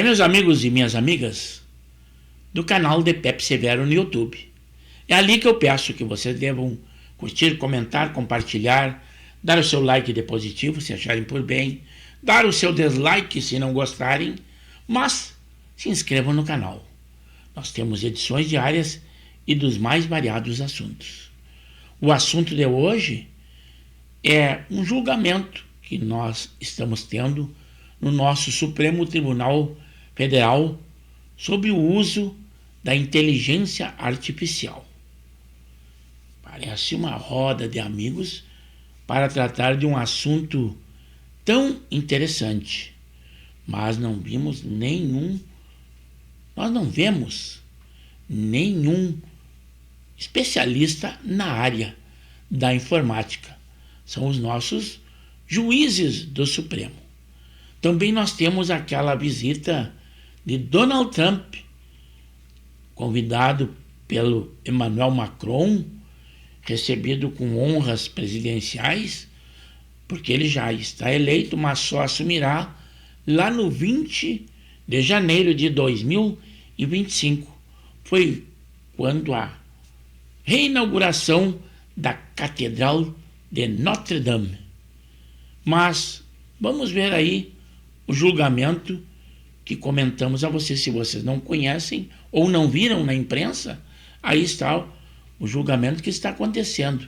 Aí, meus amigos e minhas amigas do canal de Pepe Severo no YouTube, é ali que eu peço que vocês devam curtir, comentar, compartilhar, dar o seu like de positivo se acharem por bem, dar o seu dislike se não gostarem, mas se inscrevam no canal. Nós temos edições diárias e dos mais variados assuntos. O assunto de hoje é um julgamento que nós estamos tendo no nosso Supremo Tribunal Federal sobre o uso da inteligência artificial. Parece uma roda de amigos para tratar de um assunto tão interessante, mas nós não vemos nenhum especialista na área da informática. São os nossos juízes do Supremo. Também nós temos aquela visita de Donald Trump, convidado pelo Emmanuel Macron, recebido com honras presidenciais, porque ele já está eleito, mas só assumirá lá no 20 de janeiro de 2025. Foi quando a reinauguração da Catedral de Notre Dame. Mas vamos ver aí o julgamento que comentamos a vocês. Se vocês não conhecem ou não viram na imprensa, aí está o julgamento que está acontecendo.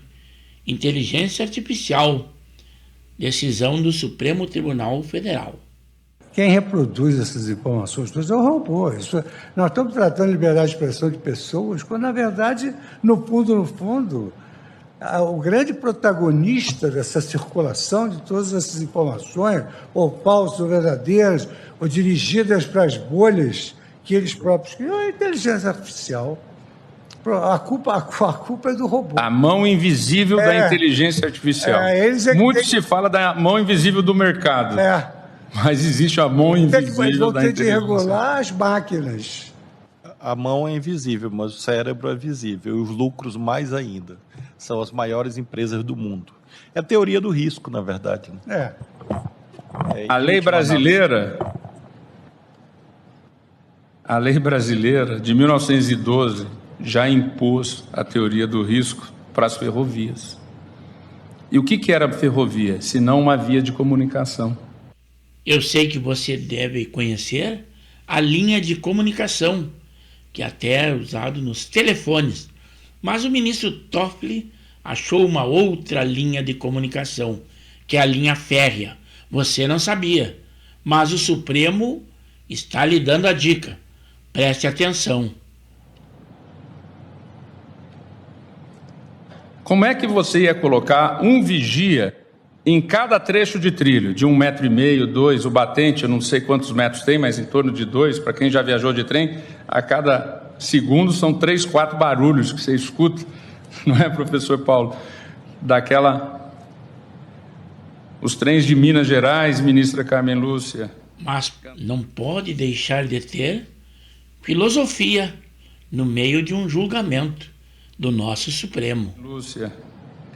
Inteligência artificial, decisão do Supremo Tribunal Federal. Quem reproduz essas informações todas é o robô. Nós estamos tratando de liberdade de expressão de pessoas, quando, na verdade, no fundo, o grande protagonista dessa circulação de todas essas informações, ou falsas ou verdadeiras, ou dirigidas para as bolhas que eles próprios criam, é a inteligência artificial. A culpa é do robô. A mão invisível da inteligência artificial. Muito se fala da mão invisível do mercado. Mas existe a mão invisível da inteligência. Vão ter de regular as máquinas. A mão é invisível, mas o cérebro é visível. E os lucros mais ainda. São as maiores empresas do mundo. É a teoria do risco, na verdade. A lei brasileira de 1912 já impôs a teoria do risco para as ferrovias. E o que era a ferrovia, se não uma via de comunicação? Eu sei que você deve conhecer a linha de comunicação, que até é usado nos telefones. Mas o ministro Toffoli achou uma outra linha de comunicação, que é a linha férrea. Você não sabia, mas o Supremo está lhe dando a dica. Preste atenção. Como é que você ia colocar um vigia em cada trecho de trilho, de 1,5 m, 2, o batente, eu não sei quantos metros tem, mas em torno de 2, para quem já viajou de trem, a cada segundo são 3, 4 barulhos que você escuta, não é, professor Paulo? Os trens de Minas Gerais, ministra Carmen Lúcia. Mas não pode deixar de ter filosofia no meio de um julgamento do nosso Supremo. Lúcia,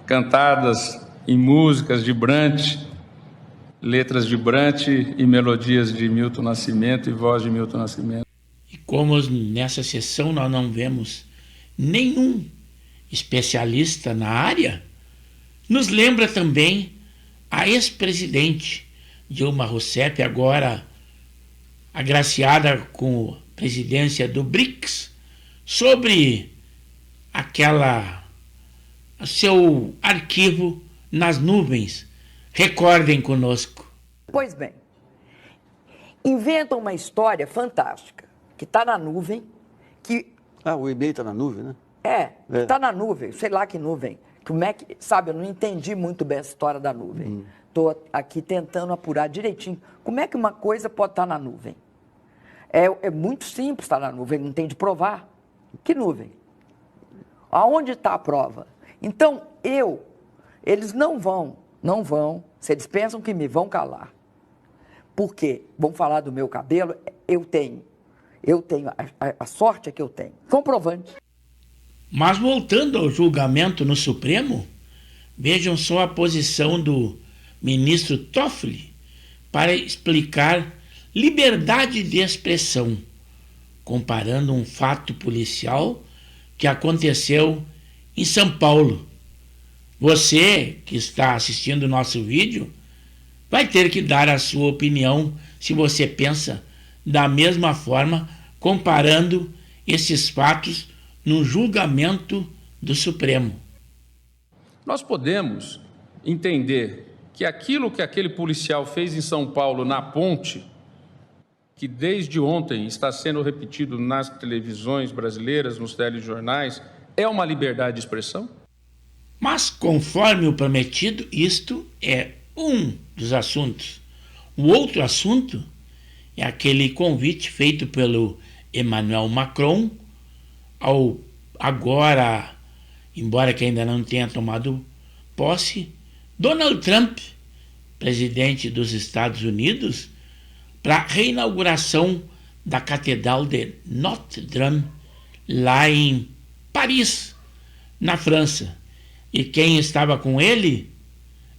cantadas em músicas de Brant, letras de Brant e melodias de Milton Nascimento e voz de Milton Nascimento. E como nessa sessão nós não vemos nenhum especialista na área, nos lembra também a ex-presidente Dilma Rousseff, agora agraciada com a presidência do BRICS, sobre seu arquivo nas nuvens. Recordem conosco. Pois bem, inventam uma história fantástica, que está na nuvem, que... o e-mail está na nuvem, né? Está na nuvem, sei lá que nuvem. Como é que, sabe, eu não entendi muito bem essa história da nuvem. Estou aqui tentando apurar direitinho. Como é que uma coisa pode estar na nuvem? É muito simples estar na nuvem, não tem de provar. Que nuvem? Aonde está a prova? Então, eles não vão, se eles pensam que me vão calar, porque vão falar do meu cabelo, eu tenho a sorte é que eu tenho, comprovante. Mas voltando ao julgamento no Supremo, vejam só a posição do ministro Toffoli para explicar liberdade de expressão, comparando um fato policial que aconteceu em São Paulo. Você que está assistindo o nosso vídeo vai ter que dar a sua opinião se você pensa da mesma forma, comparando esses fatos no julgamento do Supremo. Nós podemos entender que aquilo que aquele policial fez em São Paulo, na ponte, que desde ontem está sendo repetido nas televisões brasileiras, nos telejornais, é uma liberdade de expressão? Mas, conforme o prometido, isto é um dos assuntos. O outro assunto é aquele convite feito pelo Emmanuel Macron ao agora, embora que ainda não tenha tomado posse, Donald Trump, presidente dos Estados Unidos, para a reinauguração da Catedral de Notre-Dame, lá em Paris, na França. E quem estava com ele?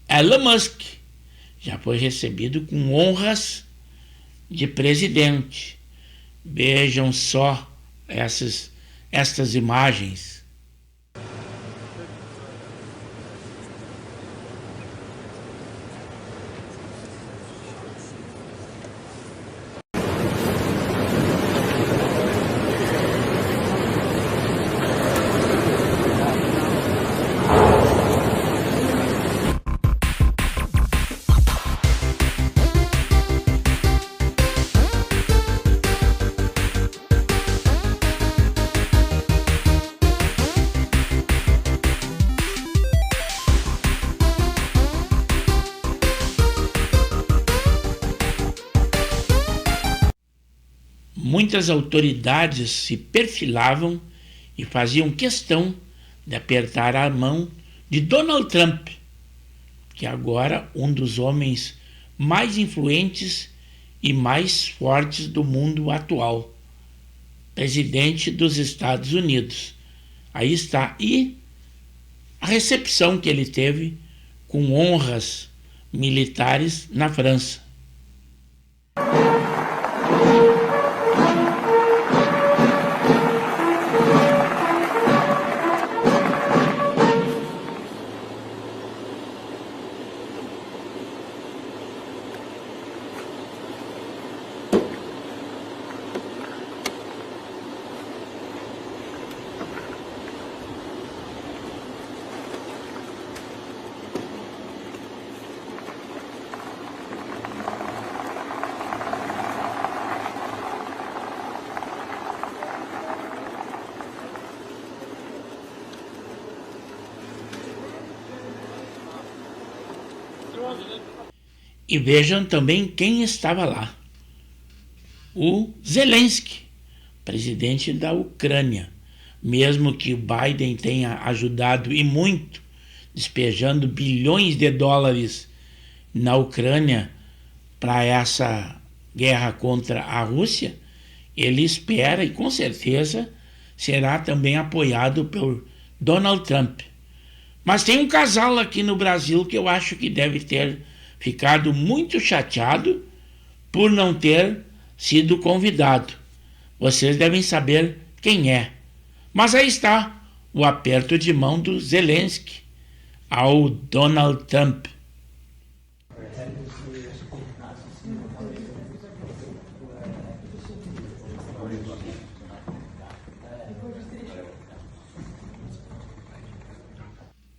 Elon Musk. Já foi recebido com honras de presidente. Vejam só estas imagens. Muitas autoridades se perfilavam e faziam questão de apertar a mão de Donald Trump, que agora é um dos homens mais influentes e mais fortes do mundo atual, presidente dos Estados Unidos. Aí está. E a recepção que ele teve com honras militares na França. E vejam também quem estava lá. O Zelensky, presidente da Ucrânia. Mesmo que o Biden tenha ajudado e muito, despejando bilhões de dólares na Ucrânia para essa guerra contra a Rússia, ele espera e com certeza será também apoiado por Donald Trump. Mas tem um casal aqui no Brasil que eu acho que deve ter ficado muito chateado por não ter sido convidado. Vocês devem saber quem é. Mas aí está o aperto de mão do Zelensky ao Donald Trump.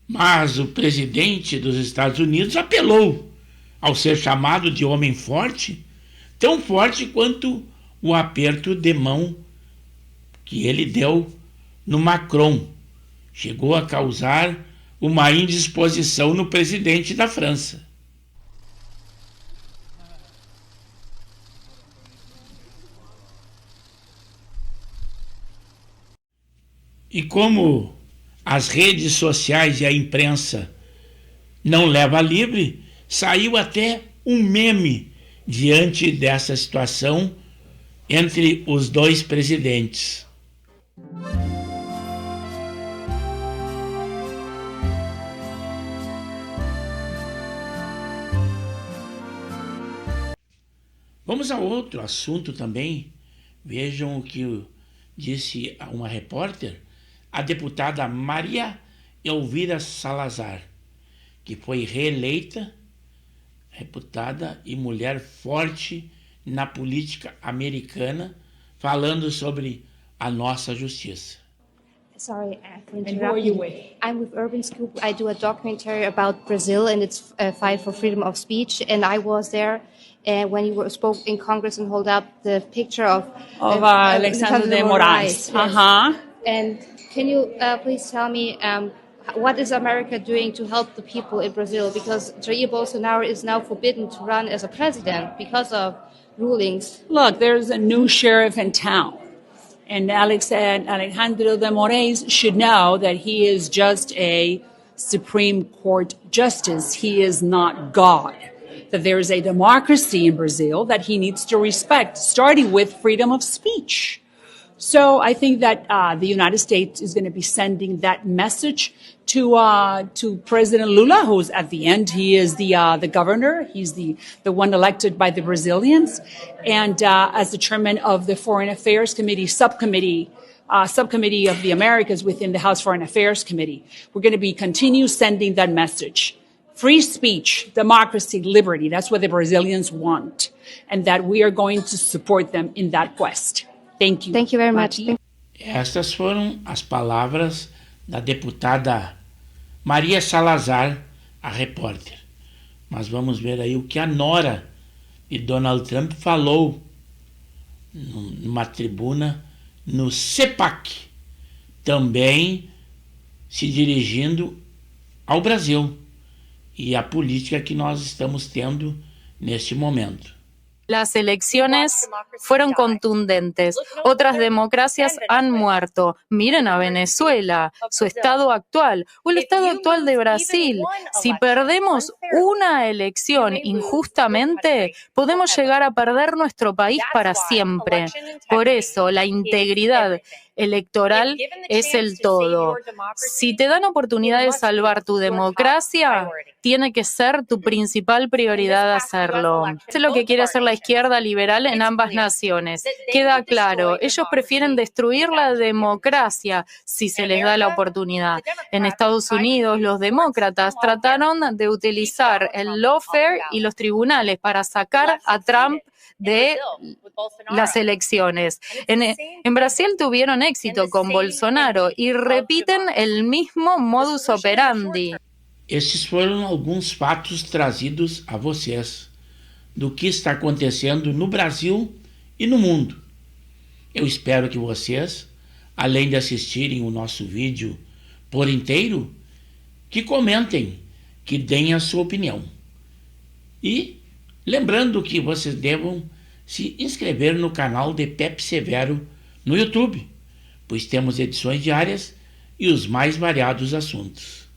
Mas o presidente dos Estados Unidos apelou ao ser chamado de homem forte, tão forte quanto o aperto de mão que ele deu no Macron. Chegou a causar uma indisposição no presidente da França. E como as redes sociais e a imprensa não leva livre, saiu até um meme diante dessa situação entre os dois presidentes. Vamos a outro assunto também. Vejam o que disse uma repórter, a deputada Maria Elvira Salazar, que foi reeleita deputada e mulher forte na política americana, falando sobre a nossa justiça. Sorry for interrupting. And who are you with? I'm with Urban Scoop. I do a documentary about Brazil and its fight for freedom of speech. And I was there when you spoke in Congress and hold up the picture of Alexandre de Moraes. Yes. And can you please tell me what is America doing to help the people in Brazil? Because Jair Bolsonaro is now forbidden to run as a president because of rulings. Look, there's a new sheriff in town. And Alejandro de Moraes should know that he is just a Supreme Court justice. He is not God. That there is a democracy in Brazil that he needs to respect, starting with freedom of speech. So I think that the United States is going to be sending that message to President Lula, who's at the end, he is the governor. He's the one elected by the Brazilians. And as the chairman of the Foreign Affairs Committee subcommittee of the Americas within the House Foreign Affairs Committee, we're going to be continue sending that message. Free speech, democracy, liberty, that's what the Brazilians want. And that we are going to support them in that quest. Thank you. Thank you very much. Estas foram as palavras da deputada Maria Salazar, a repórter. Mas vamos ver aí o que a nora de Donald Trump falou numa tribuna no CEPAC, também se dirigindo ao Brasil e à política que nós estamos tendo neste momento. Las elecciones fueron contundentes. Otras democracias han muerto. Miren a Venezuela, su estado actual, o el estado actual de Brasil. Si perdemos una elección injustamente, podemos llegar a perder nuestro país para siempre. Por eso, la integridad electoral es el todo. Si te dan oportunidad de salvar tu democracia, tiene que ser tu principal prioridad hacerlo. Eso es lo que quiere hacer la izquierda liberal en ambas naciones. Queda claro, ellos prefieren destruir la democracia si se les da la oportunidad. En Estados Unidos, los demócratas trataron de utilizar el lawfare y los tribunales para sacar a Trump de las elecciones. En Brasil tuvieron éxito con Bolsonaro y repiten el mismo modus operandi. Esses foram alguns fatos trazidos a vocês do que está acontecendo no Brasil e no mundo. Eu espero que vocês, além de assistirem o nosso vídeo por inteiro, que comentem, que deem a sua opinião. E lembrando que vocês devam se inscrever no canal de Pepe Severo no YouTube, pois temos edições diárias e os mais variados assuntos.